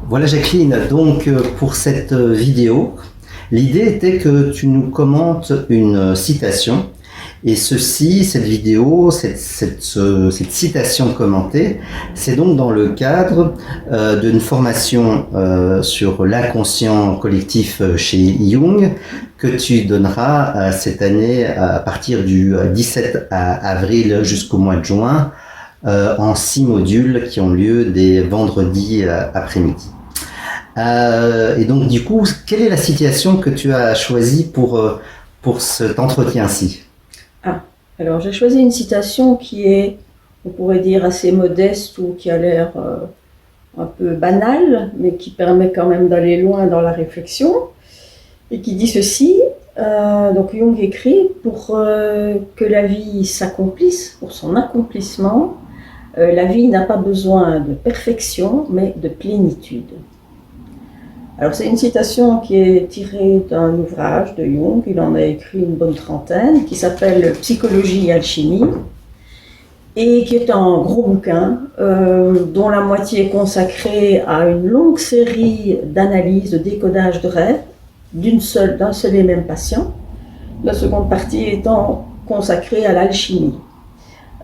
Voilà Jacqueline, donc pour cette vidéo, l'idée était que tu nous commentes une citation et cette vidéo, cette citation commentée, c'est donc dans le cadre d'une formation sur l'inconscient collectif chez Jung que tu donneras cette année à partir du 17 avril jusqu'au mois de juin en 6 modules qui ont lieu des vendredis après-midi. Et donc du coup, quelle est la citation que tu as choisie pour cet entretien-ci? Alors j'ai choisi une citation qui est, on pourrait dire, assez modeste ou qui a l'air un peu banale, mais qui permet quand même d'aller loin dans la réflexion, et qui dit ceci. Donc Jung écrit, pour que la vie s'accomplisse, pour son accomplissement, la vie n'a pas besoin de perfection, mais de plénitude. Alors c'est une citation qui est tirée d'un ouvrage de Jung, il en a écrit une bonne trentaine, qui s'appelle Psychologie et alchimie, et qui est un gros bouquin dont la moitié est consacrée à une longue série d'analyses, de décodage de rêves d'un seul et même patient, la seconde partie étant consacrée à l'alchimie.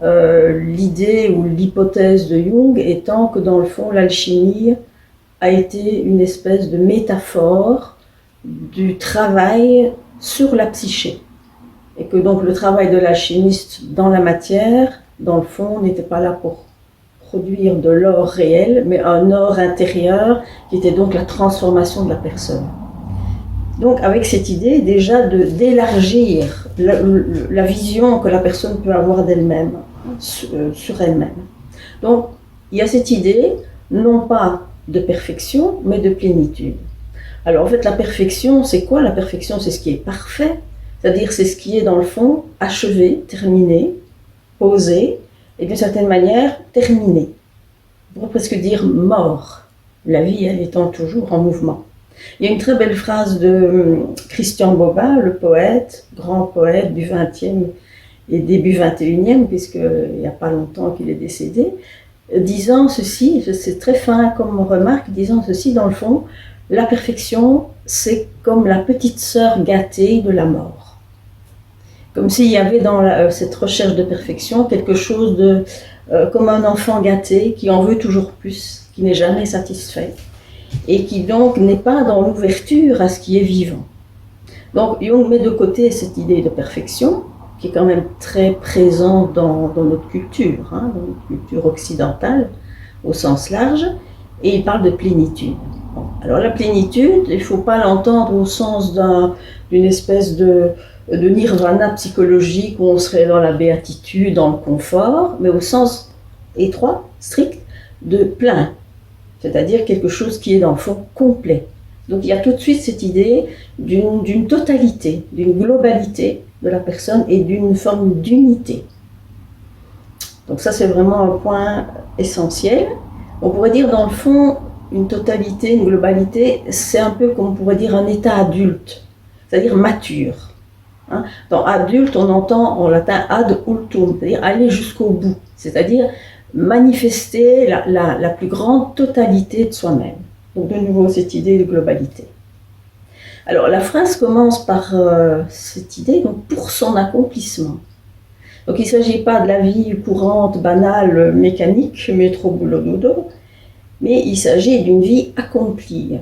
L'idée ou l'hypothèse de Jung étant que dans le fond l'alchimie a été une espèce de métaphore du travail sur la psyché. Et que donc le travail de l'alchimiste dans la matière, dans le fond, n'était pas là pour produire de l'or réel, mais un or intérieur qui était donc la transformation de la personne. Donc avec cette idée déjà d'élargir la vision que la personne peut avoir d'elle-même, sur elle-même. Donc il y a cette idée, non pas de perfection, mais de plénitude. Alors en fait, la perfection, c'est quoi? La perfection, c'est ce qui est parfait, c'est-à-dire c'est ce qui est dans le fond achevé, terminé, posé, et d'une certaine manière terminé. On pourrait presque dire mort, la vie, elle étant toujours en mouvement. Il y a une très belle phrase de Christian Bobin, le poète, grand poète du XXe et début XXIe, puisqu'il n'y a pas longtemps qu'il est décédé, disant ceci, c'est très fin comme remarque, disant ceci, dans le fond, la perfection, c'est comme la petite sœur gâtée de la mort. Comme s'il y avait dans cette recherche de perfection quelque chose de comme un enfant gâté qui en veut toujours plus, qui n'est jamais satisfait, et qui donc n'est pas dans l'ouverture à ce qui est vivant. Donc Jung met de côté cette idée de perfection, qui est quand même très présent dans notre culture, dans notre culture occidentale, au sens large, et il parle de plénitude. Bon, alors la plénitude, il ne faut pas l'entendre au sens d'une espèce de nirvana psychologique où on serait dans la béatitude, dans le confort, mais au sens étroit, strict, de plein, c'est-à-dire quelque chose qui est dans le fond complet. Donc il y a tout de suite cette idée d'une totalité, d'une globalité de la personne et d'une forme d'unité. Donc ça c'est vraiment un point essentiel. On pourrait dire dans le fond, une totalité, une globalité, c'est un peu comme on pourrait dire un état adulte, c'est-à-dire mature. Dans adulte, on entend en latin ad ultum, c'est-à-dire aller jusqu'au bout, c'est-à-dire manifester la plus grande totalité de soi-même. Donc de nouveau cette idée de globalité. Alors la phrase commence par cette idée, donc pour son accomplissement. Donc il ne s'agit pas de la vie courante, banale, mécanique, métro, boulot, dodo, mais il s'agit d'une vie accomplie.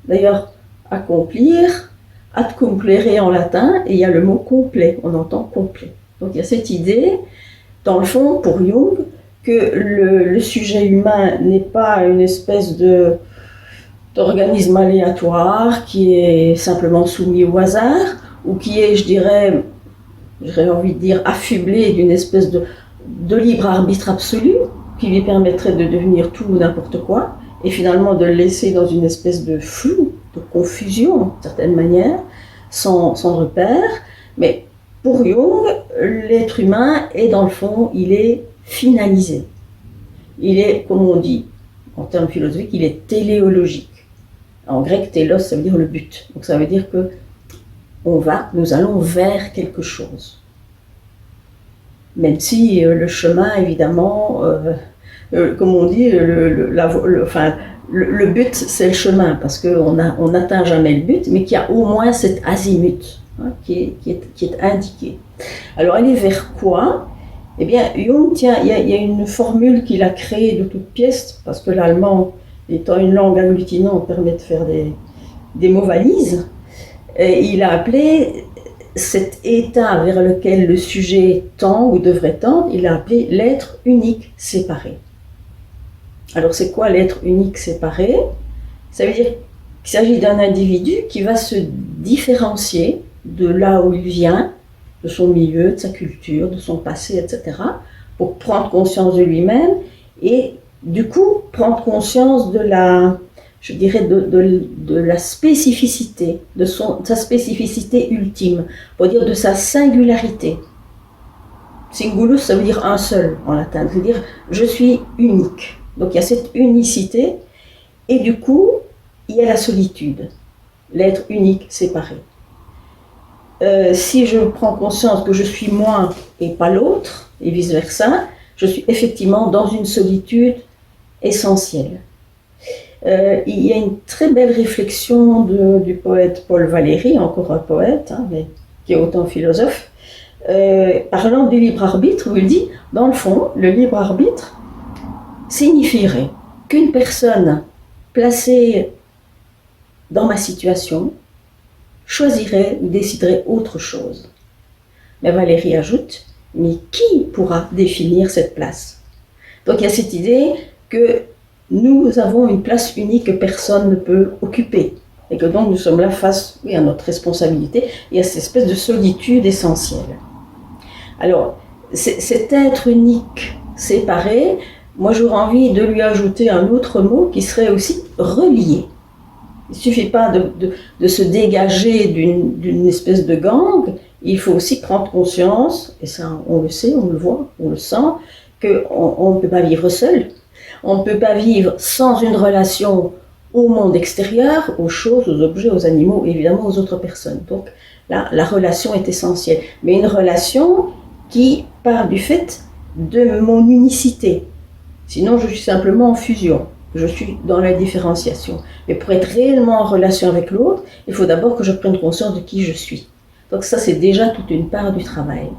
D'ailleurs, accomplir, ad complere en latin, et il y a le mot complet, on entend complet. Donc il y a cette idée, dans le fond, pour Jung, que le sujet humain n'est pas une espèce d'organisme aléatoire qui est simplement soumis au hasard, ou qui est, j'aurais envie de dire, affublé d'une espèce de libre arbitre absolu, qui lui permettrait de devenir tout ou n'importe quoi, et finalement de le laisser dans une espèce de flou, de confusion, d'une certaine manière, sans repère. Mais pour Jung, l'être humain est dans le fond, il est finalisé. Il est, comme on dit en termes philosophiques, il est téléologique. En grec, télos, ça veut dire le but. Donc ça veut dire que nous allons vers quelque chose. Même si le chemin, évidemment, comme on dit, le but c'est le chemin, parce qu'on n'atteint jamais le but, mais qu'il y a au moins cet azimut qui est indiqué. Alors aller vers quoi? Eh bien, Jung, tiens, il y a une formule qu'il a créée de toutes pièces, parce que l'allemand, étant une langue agglutinante, permet de faire des mots valises. Et il a appelé cet état vers lequel le sujet tend ou devrait tendre, il a appelé l'être unique séparé. Alors c'est quoi l'être unique séparé? Ça veut dire qu'il s'agit d'un individu qui va se différencier de là où il vient, de son milieu, de sa culture, de son passé, etc., pour prendre conscience de lui-même et du coup prendre conscience de la, je dirais, de la spécificité, de sa spécificité ultime, pour dire de sa singularité. Singulus, ça veut dire un seul en latin, ça veut dire je suis unique. Donc il y a cette unicité et du coup il y a la solitude, l'être unique séparé. Si je prends conscience que je suis moi et pas l'autre, et vice-versa, je suis effectivement dans une solitude essentielle. Il y a une très belle réflexion du poète Paul Valéry, encore un poète, mais qui est autant philosophe, parlant du libre arbitre, où il dit, dans le fond, le libre arbitre signifierait qu'une personne placée dans ma situation choisirait ou déciderait autre chose. Mais Valéry ajoute, mais qui pourra définir cette place? Donc il y a cette idée que nous avons une place unique que personne ne peut occuper et que donc nous sommes là face à notre responsabilité et à cette espèce de solitude essentielle. Alors, cet être unique séparé, moi j'aurais envie de lui ajouter un autre mot qui serait aussi relié. Il ne suffit pas de se dégager d'une espèce de gang, il faut aussi prendre conscience, et ça on le sait, on le voit, on le sent, qu'on ne peut pas vivre seul, on ne peut pas vivre sans une relation au monde extérieur, aux choses, aux objets, aux animaux, et évidemment aux autres personnes. Donc là, la relation est essentielle, mais une relation qui part du fait de mon unicité, sinon je suis simplement en fusion. Je suis dans la différenciation. Mais pour être réellement en relation avec l'autre, il faut d'abord que je prenne conscience de qui je suis. Donc ça, c'est déjà toute une part du travail.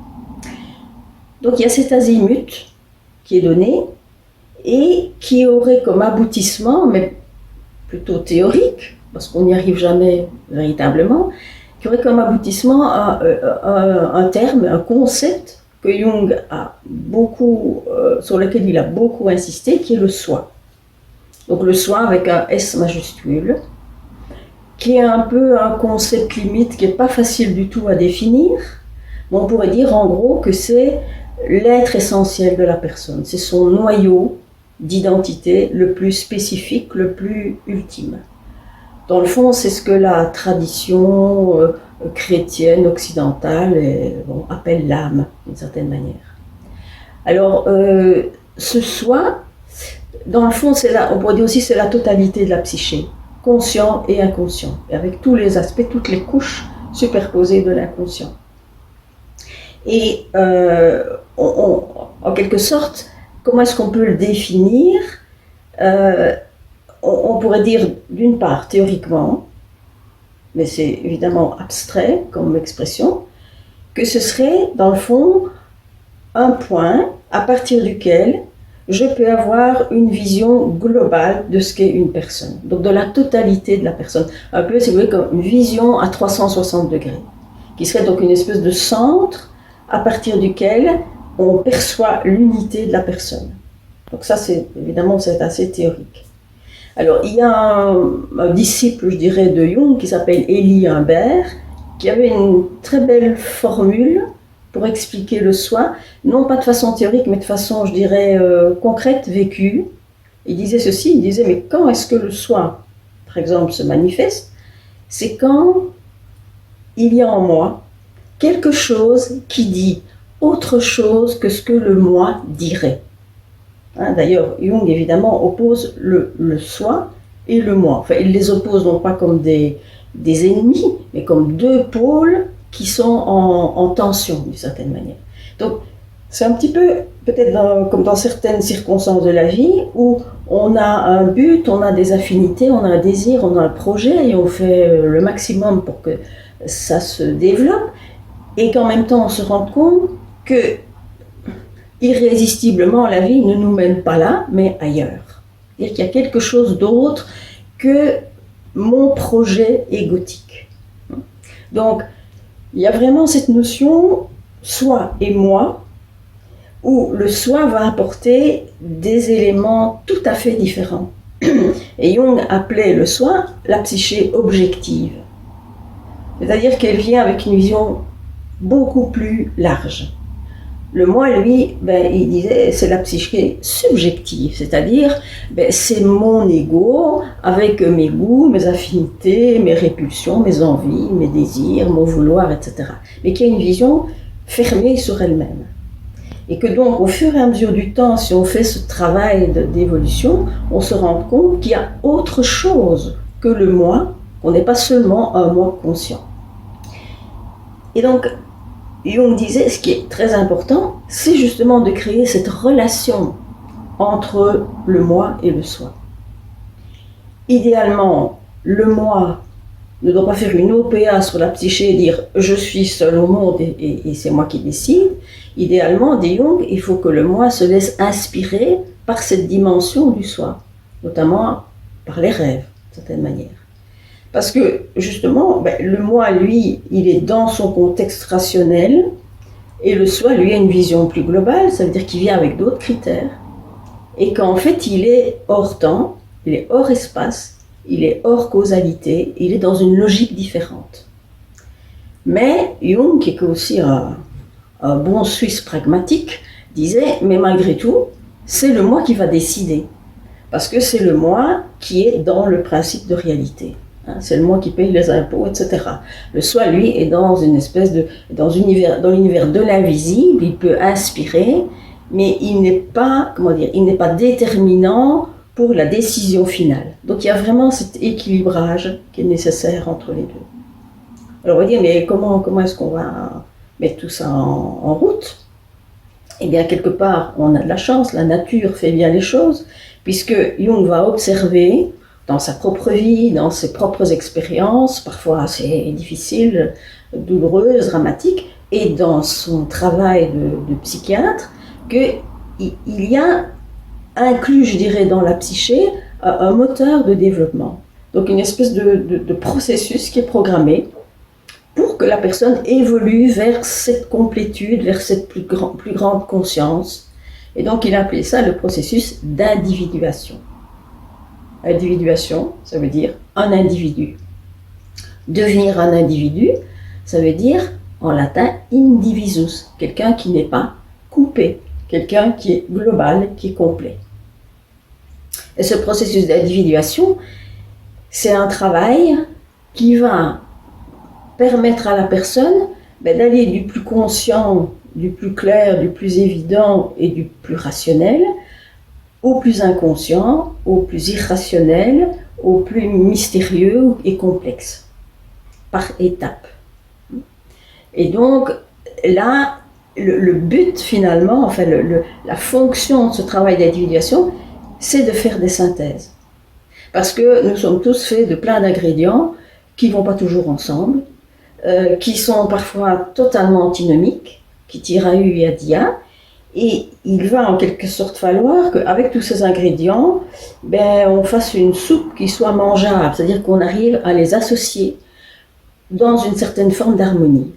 Donc il y a cet azimut qui est donné et qui aurait comme aboutissement, mais plutôt théorique, parce qu'on n'y arrive jamais véritablement, qui aurait comme aboutissement un terme, un concept que Jung a beaucoup, sur lequel il a beaucoup insisté, qui est le soi. Donc le soi avec un S majuscule, qui est un peu un concept limite qui n'est pas facile du tout à définir, mais on pourrait dire en gros que c'est l'être essentiel de la personne, c'est son noyau d'identité le plus spécifique, le plus ultime. Dans le fond, c'est ce que la tradition chrétienne occidentale appelle l'âme, d'une certaine manière. Alors, ce soi, dans le fond, on pourrait dire aussi c'est la totalité de la psyché, conscient et inconscient, et avec tous les aspects, toutes les couches superposées de l'inconscient. Et en quelque sorte, comment est-ce qu'on peut le définir? On pourrait dire d'une part théoriquement, mais c'est évidemment abstrait comme expression, que ce serait dans le fond un point à partir duquel je peux avoir une vision globale de ce qu'est une personne, donc de la totalité de la personne, un peu si vous voulez comme une vision à 360 degrés, qui serait donc une espèce de centre à partir duquel on perçoit l'unité de la personne. Donc ça, évidemment, c'est assez théorique. Alors, il y a un disciple, je dirais, de Jung, qui s'appelle Élie Humbert, qui avait une très belle formule pour expliquer le soi, non pas de façon théorique, mais de façon, je dirais, concrète, vécue. Il disait ceci, il disait, mais quand est-ce que le soi, par exemple, se manifeste? C'est quand il y a en moi quelque chose qui dit autre chose que ce que le moi dirait. D'ailleurs, Jung, évidemment, oppose le soi et le moi. Enfin, il les oppose non pas comme des ennemis, mais comme deux pôles qui sont en tension, d'une certaine manière. Donc, c'est un petit peu peut-être comme dans certaines circonstances de la vie, où on a un but, on a des affinités, on a un désir, on a un projet, et on fait le maximum pour que ça se développe, et qu'en même temps on se rend compte que irrésistiblement la vie ne nous mène pas là, mais ailleurs. C'est-à-dire qu'il y a quelque chose d'autre que mon projet égotique. Donc, il y a vraiment cette notion soi et moi, où le soi va apporter des éléments tout à fait différents. Et Jung appelait le soi la psyché objective. C'est-à-dire qu'elle vient avec une vision beaucoup plus large. Le moi, lui, il disait, c'est la psyché subjective, c'est-à-dire, c'est mon ego avec mes goûts, mes affinités, mes répulsions, mes envies, mes désirs, mon vouloir, etc. Mais qui a une vision fermée sur elle-même. Et que donc, au fur et à mesure du temps, si on fait ce travail d'évolution, on se rend compte qu'il y a autre chose que le moi, qu'on n'est pas seulement un moi conscient. Et donc, Jung disait, ce qui est très important, c'est justement de créer cette relation entre le moi et le soi. Idéalement, le moi ne doit pas faire une OPA sur la psyché et dire « je suis seul au monde et c'est moi qui décide ». Idéalement, dit Jung, il faut que le moi se laisse inspirer par cette dimension du soi, notamment par les rêves, d'une certaine manière. Parce que, justement, le moi, lui, il est dans son contexte rationnel, et le soi, lui, a une vision plus globale, ça veut dire qu'il vient avec d'autres critères, et qu'en fait, il est hors temps, il est hors espace, il est hors causalité, il est dans une logique différente. Mais Jung, qui est aussi un bon Suisse pragmatique, disait, mais malgré tout, c'est le moi qui va décider, parce que c'est le moi qui est dans le principe de réalité. C'est le moi qui paye les impôts, etc. Le soi, lui, est dans une espèce de, dans l'univers de l'invisible. Il peut inspirer, mais il n'est pas, il n'est pas déterminant pour la décision finale. Donc il y a vraiment cet équilibrage qui est nécessaire entre les deux. Alors on va dire, mais comment est-ce qu'on va mettre tout ça en route? Eh bien, quelque part, on a de la chance, la nature fait bien les choses, puisque Jung va observer dans sa propre vie, dans ses propres expériences, parfois assez difficiles, douloureuses, dramatiques, et dans son travail de psychiatre, qu'il y a inclus, je dirais, dans la psyché, un moteur de développement. Donc une espèce de processus qui est programmé pour que la personne évolue vers cette complétude, vers cette plus grande conscience. Et donc il a appelé ça le processus d'individuation. Individuation, ça veut dire un individu. Devenir un individu, ça veut dire en latin indivisus, quelqu'un qui n'est pas coupé, quelqu'un qui est global, qui est complet. Et ce processus d'individuation, c'est un travail qui va permettre à la personne d'aller du plus conscient, du plus clair, du plus évident et du plus rationnel au plus inconscient, au plus irrationnel, au plus mystérieux et complexe, par étapes. Et donc là, le but finalement, enfin la fonction de ce travail d'individuation, c'est de faire des synthèses. Parce que nous sommes tous faits de plein d'ingrédients qui ne vont pas toujours ensemble, qui sont parfois totalement antinomiques, qui tirent à U et à dia. Et il va en quelque sorte falloir qu'avec tous ces ingrédients, on fasse une soupe qui soit mangeable, c'est-à-dire qu'on arrive à les associer dans une certaine forme d'harmonie.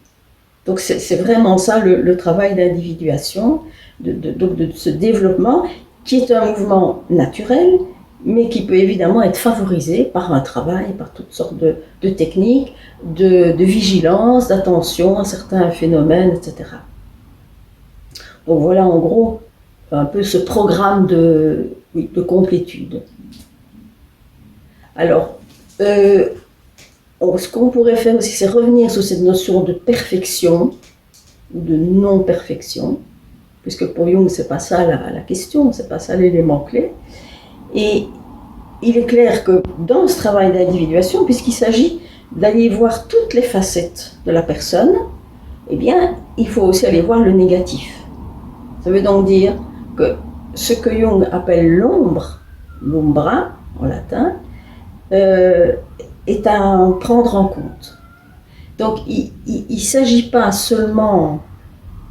Donc c'est vraiment ça le travail d'individuation, de ce développement, qui est un mouvement naturel, mais qui peut évidemment être favorisé par un travail, par toutes sortes de techniques, de vigilance, d'attention à certains phénomènes, etc. Donc voilà en gros un peu ce programme de complétude. Alors, ce qu'on pourrait faire aussi, c'est revenir sur cette notion de perfection ou de non-perfection, puisque pour Jung, c'est pas ça la question, c'est pas ça l'élément clé. Et il est clair que dans ce travail d'individuation, puisqu'il s'agit d'aller voir toutes les facettes de la personne, eh bien, il faut aussi aller voir le négatif. Ça veut donc dire que ce que Jung appelle l'ombre, l'umbra en latin, est à prendre en compte. Donc il ne s'agit pas seulement,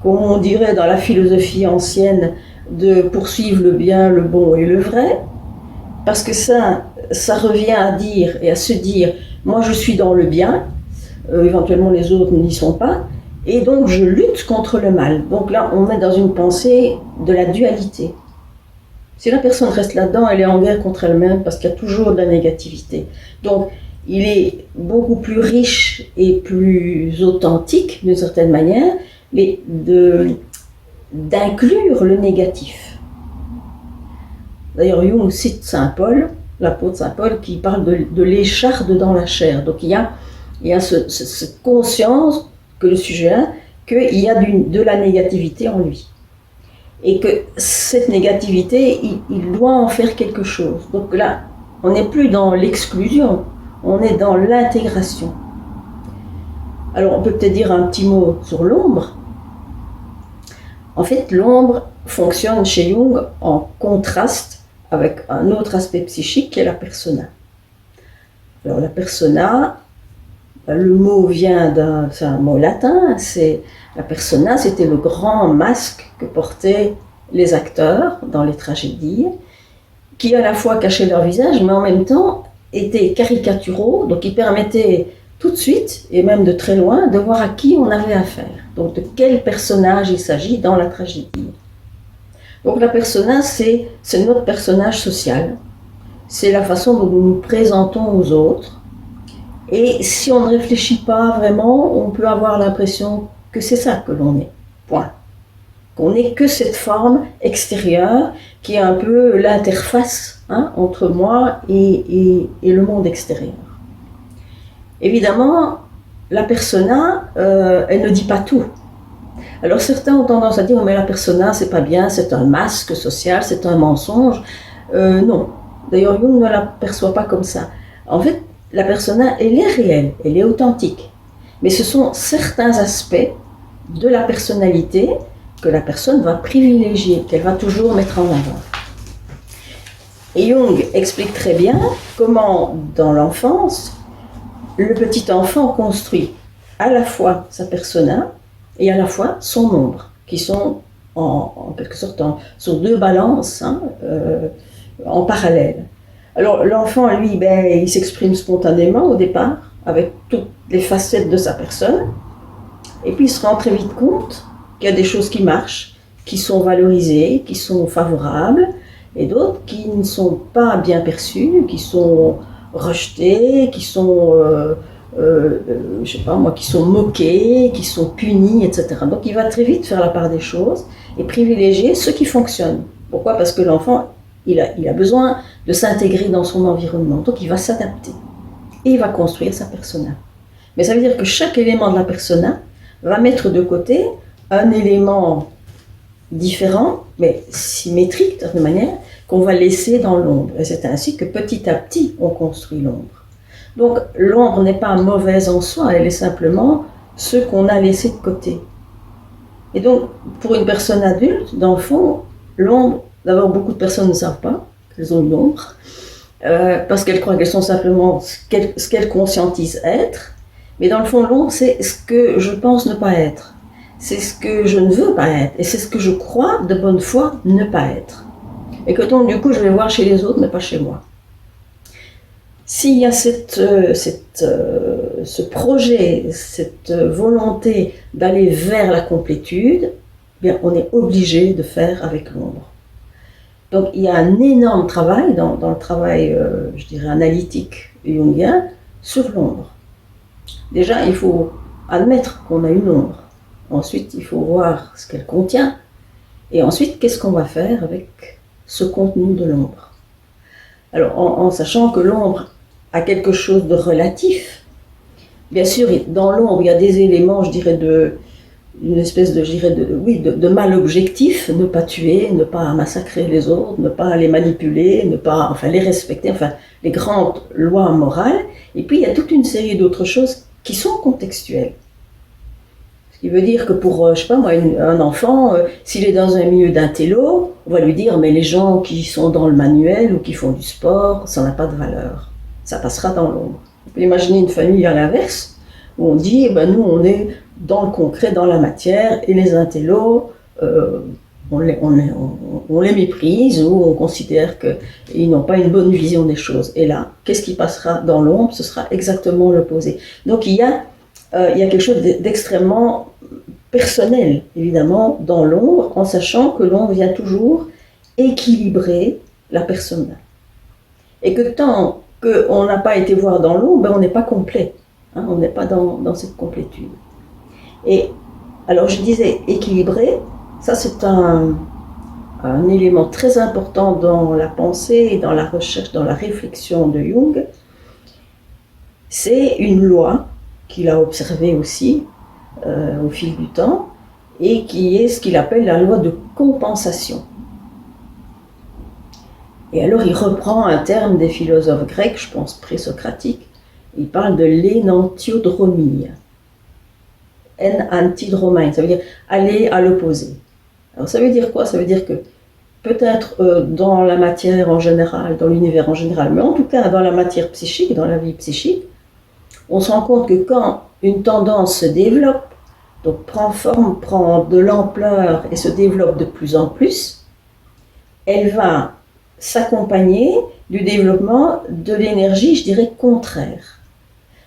comme on dirait dans la philosophie ancienne, de poursuivre le bien, le bon et le vrai, parce que ça revient à dire et à se dire, moi je suis dans le bien, éventuellement les autres n'y sont pas, et donc je lutte contre le mal. Donc là on est dans une pensée de la dualité. Si la personne reste là-dedans, elle est en guerre contre elle-même parce qu'il y a toujours de la négativité. Donc il est beaucoup plus riche et plus authentique d'une certaine manière, mais d'inclure le négatif. D'ailleurs, Jung cite Saint Paul, l'apôtre Saint Paul, qui parle de l'écharde dans la chair. Donc il y a cette conscience que le sujet a, qu'il y a de la négativité en lui. Et que cette négativité, il doit en faire quelque chose. Donc là, on n'est plus dans l'exclusion, on est dans l'intégration. Alors on peut peut-être dire un petit mot sur l'ombre. En fait, l'ombre fonctionne chez Jung en contraste avec un autre aspect psychique qui est la persona. Alors la persona, le mot vient c'est un mot latin, la persona, c'était le grand masque que portaient les acteurs dans les tragédies, qui à la fois cachaient leur visage, mais en même temps étaient caricaturaux, donc ils permettaient tout de suite, et même de très loin, de voir à qui on avait affaire. Donc de quel personnage il s'agit dans la tragédie. Donc la persona, c'est notre personnage social. C'est la façon dont nous nous présentons aux autres. Et si on ne réfléchit pas vraiment, on peut avoir l'impression que c'est ça que l'on est. Point. Qu'on n'est que cette forme extérieure qui est un peu l'interface entre moi et le monde extérieur. Évidemment, la persona, elle ne dit pas tout. Alors certains ont tendance à dire oh, mais la persona c'est pas bien, c'est un masque social, c'est un mensonge. Non, d'ailleurs Jung ne la perçoit pas comme ça. En fait, la persona, elle est réelle, elle est authentique. Mais ce sont certains aspects de la personnalité que la personne va privilégier, qu'elle va toujours mettre en avant. Et Jung explique très bien comment, dans l'enfance, le petit enfant construit à la fois sa persona et à la fois son ombre, qui sont en quelque sorte sur deux balances en parallèle. Alors l'enfant, lui, il s'exprime spontanément au départ, avec toutes les facettes de sa personne, et puis il se rend très vite compte qu'il y a des choses qui marchent, qui sont valorisées, qui sont favorables, et d'autres qui ne sont pas bien perçues, qui sont rejetées, qui sont, je sais pas moi, qui sont moquées, qui sont punies, etc. Donc il va très vite faire la part des choses et privilégier ce qui fonctionne. Pourquoi ? Parce que l'enfant, il a besoin de s'intégrer dans son environnement, donc il va s'adapter et il va construire sa persona. Mais ça veut dire que chaque élément de la persona va mettre de côté un élément différent, mais symétrique de certaine manière, qu'on va laisser dans l'ombre. Et c'est ainsi que petit à petit, on construit l'ombre. Donc l'ombre n'est pas mauvaise en soi, elle est simplement ce qu'on a laissé de côté. Et donc, pour une personne adulte, dans le fond, l'ombre, d'abord beaucoup de personnes ne savent pas qu'elles ont une ombre, parce qu'elles croient qu'elles sont simplement ce qu'elles conscientisent être, mais dans le fond, l'ombre, c'est ce que je pense ne pas être. C'est ce que je ne veux pas être, et c'est ce que je crois de bonne foi ne pas être. Et que donc, du coup, je vais voir chez les autres, mais pas chez moi. S'il y a ce projet, cette volonté d'aller vers la complétude, eh bien, on est obligé de faire avec l'ombre. Donc, il y a un énorme travail, dans le travail, je dirais, analytique jungien, sur l'ombre. Déjà, il faut admettre qu'on a une ombre. Ensuite, il faut voir ce qu'elle contient. Et ensuite, qu'est-ce qu'on va faire avec ce contenu de l'ombre. Alors, en sachant que l'ombre a quelque chose de relatif, bien sûr, dans l'ombre, il y a des éléments, je dirais, une espèce de mal objectif, ne pas tuer, ne pas massacrer les autres, ne pas les manipuler, les respecter, les grandes lois morales. Et puis, il y a toute une série d'autres choses qui sont contextuelles. Il veut dire que pour, je sais pas moi, un enfant, s'il est dans un milieu d'intello, on va lui dire, mais les gens qui sont dans le manuel ou qui font du sport, ça n'a pas de valeur. Ça passera dans l'ombre. On peut imaginer une famille à l'inverse, où on dit, eh ben, nous, on est dans le concret, dans la matière, et les intellos, on les méprise ou on considère qu'ils n'ont pas une bonne vision des choses. Et là, qu'est-ce qui passera dans l'ombre? Ce sera exactement l'opposé. Donc il y a quelque chose d'extrêmement personnel, évidemment, dans l'ombre, en sachant que l'ombre vient toujours équilibrer la personne. Et que tant qu'on n'a pas été voir dans l'ombre, ben on n'est pas complet. Hein, on n'est pas dans cette complétude. Et alors je disais équilibrer, ça c'est un élément très important dans la pensée et dans la recherche, dans la réflexion de Jung. C'est une loi qu'il a observée aussi au fil du temps et qui est ce qu'il appelle la loi de compensation. Et alors il reprend un terme des philosophes grecs, je pense présocratiques, il parle de l'énantiodromie. Antidromain, ça veut dire aller à l'opposé. Alors ça veut dire quoi? Ça veut dire que peut-être dans la matière en général, dans l'univers en général, mais en tout cas dans la matière psychique, dans la vie psychique, on se rend compte que quand une tendance se développe, donc prend forme, prend de l'ampleur et se développe de plus en plus, elle va s'accompagner du développement de l'énergie, je dirais, contraire.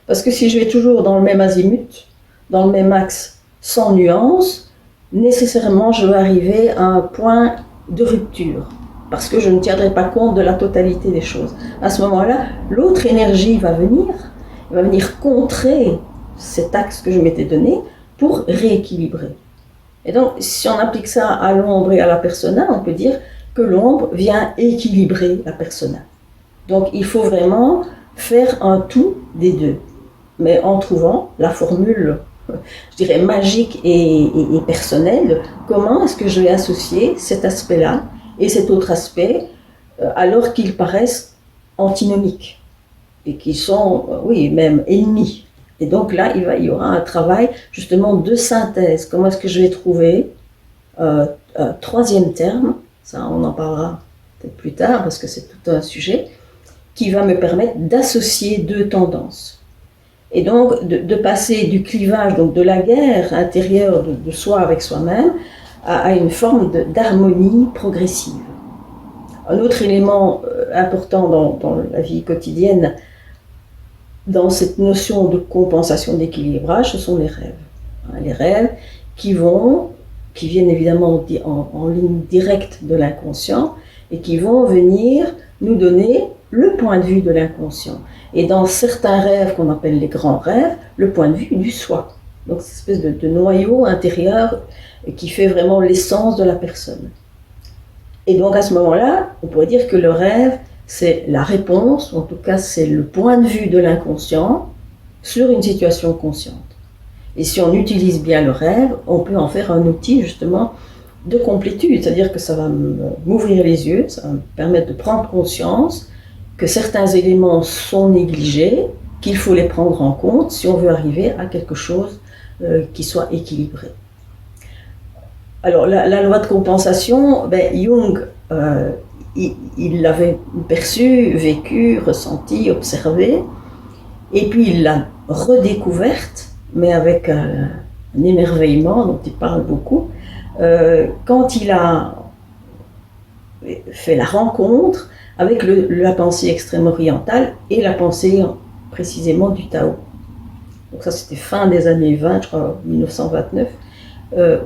Parce que si je vais toujours dans le même azimut, dans le même axe, sans nuance, nécessairement je vais arriver à un point de rupture, parce que je ne tiendrai pas compte de la totalité des choses. À ce moment-là, l'autre énergie va venir contrer cet axe que je m'étais donné pour rééquilibrer. Et donc, si on applique ça à l'ombre et à la persona, on peut dire que l'ombre vient équilibrer la persona. Donc, il faut vraiment faire un tout des deux, mais en trouvant la formule, je dirais, magique et personnelle. Comment est-ce que je vais associer cet aspect-là et cet autre aspect alors qu'ils paraissent antinomiques et qu'ils sont, oui, même ennemis. Et donc là, il y aura un travail justement de synthèse. Comment est-ce que je vais trouver un troisième terme, ça on en parlera peut-être plus tard parce que c'est tout un sujet, qui va me permettre d'associer deux tendances. Et donc de passer du clivage, donc de la guerre intérieure de soi avec soi-même, à une forme d'harmonie progressive. Un autre élément important dans la vie quotidienne, dans cette notion de compensation, d'équilibrage, ce sont les rêves. Les rêves qui viennent évidemment en ligne directe de l'inconscient et qui vont venir nous donner le point de vue de l'inconscient. Et dans certains rêves qu'on appelle les grands rêves, le point de vue du soi. Donc cette espèce de noyau intérieur qui fait vraiment l'essence de la personne. Et donc à ce moment-là, on pourrait dire que le rêve, c'est la réponse, ou en tout cas c'est le point de vue de l'inconscient sur une situation consciente. Et si on utilise bien le rêve, on peut en faire un outil justement de complétude, c'est-à-dire que ça va m'ouvrir les yeux, ça va me permettre de prendre conscience que certains éléments sont négligés, qu'il faut les prendre en compte si on veut arriver à quelque chose qui soit équilibré. Alors la loi de compensation, Jung, il l'avait perçue, vécue, ressentie, observée, et puis il l'a redécouverte, mais avec un émerveillement dont il parle beaucoup, quand il a fait la rencontre avec la pensée extrême-orientale et la pensée précisément du Tao. Donc ça c'était fin des années 20, je crois 1929,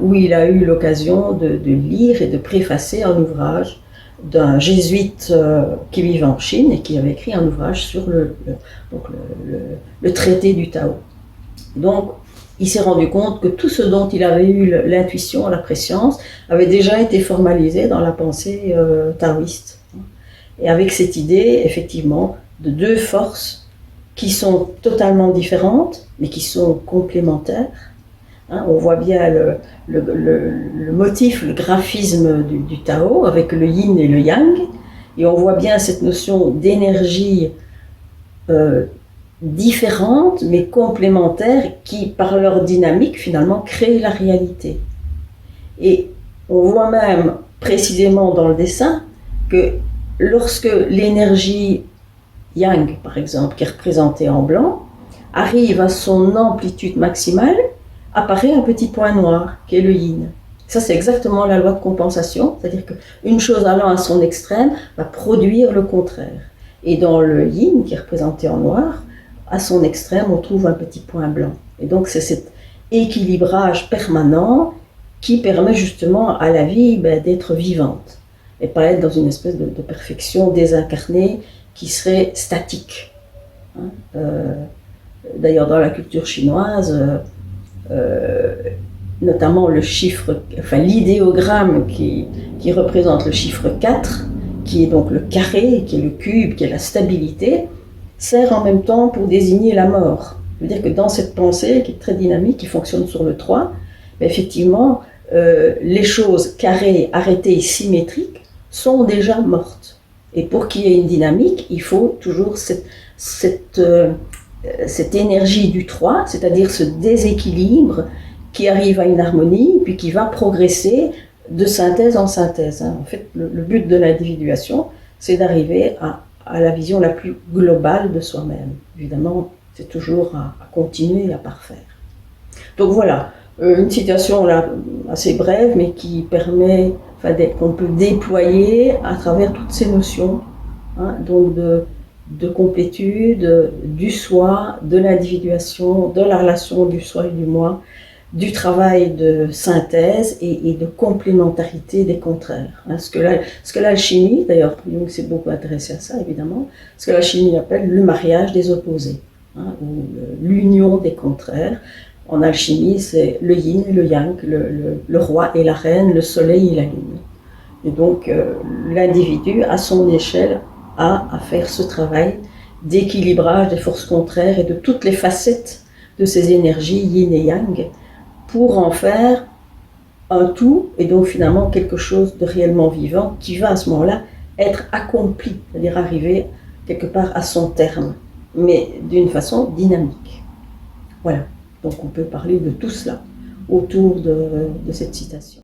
où il a eu l'occasion de lire et de préfacer un ouvrage d'un jésuite qui vivait en Chine et qui avait écrit un ouvrage sur le traité du Tao. Donc il s'est rendu compte que tout ce dont il avait eu l'intuition, la préscience, avait déjà été formalisé dans la pensée taoïste. Et avec cette idée, effectivement, de deux forces qui sont totalement différentes, mais qui sont complémentaires. On voit bien le motif, le graphisme du Tao, avec le yin et le yang, et on voit bien cette notion d'énergie différentes mais complémentaires qui, par leur dynamique, finalement, créent la réalité. Et on voit même précisément dans le dessin que lorsque l'énergie yang, par exemple, qui est représentée en blanc, arrive à son amplitude maximale, apparaît un petit point noir qui est le yin. Ça, c'est exactement la loi de compensation, c'est-à-dire qu'une chose allant à son extrême va produire le contraire. Et dans le yin, qui est représenté en noir, à son extrême, on trouve un petit point blanc. Et donc, c'est cet équilibrage permanent qui permet justement à la vie d'être vivante et pas être dans une espèce de perfection désincarnée qui serait statique. D'ailleurs, dans la culture chinoise, notamment le chiffre, enfin l'idéogramme qui représente le chiffre 4, qui est donc le carré, qui est le cube, qui est la stabilité, sert en même temps pour désigner la mort. Je veux dire que dans cette pensée qui est très dynamique, qui fonctionne sur le 3, effectivement, les choses carrées, arrêtées, symétriques sont déjà mortes. Et pour qu'il y ait une dynamique, il faut toujours cette énergie du 3, c'est-à-dire ce déséquilibre qui arrive à une harmonie, puis qui va progresser de synthèse en synthèse. En fait, le but de l'individuation, c'est d'arriver à la vision la plus globale de soi-même. Évidemment, c'est toujours à continuer, à parfaire. Donc voilà, une citation là, assez brève, mais qui permet, qu'on peut déployer à travers toutes ces notions, donc de complétude, du soi, de l'individuation, de la relation du soi et du moi, du travail de synthèse et de complémentarité des contraires. Ce que l'alchimie, d'ailleurs Jung s'est beaucoup intéressé à ça évidemment, ce que l'alchimie appelle le mariage des opposés, ou l'union des contraires. En alchimie, c'est le yin et le yang, le roi et la reine, le soleil et la lune. Et donc l'individu, à son échelle, a à faire ce travail d'équilibrage des forces contraires et de toutes les facettes de ces énergies yin et yang, pour en faire un tout, et donc finalement quelque chose de réellement vivant qui va à ce moment-là être accompli, c'est-à-dire arriver quelque part à son terme, mais d'une façon dynamique. Voilà, donc on peut parler de tout cela autour de cette citation.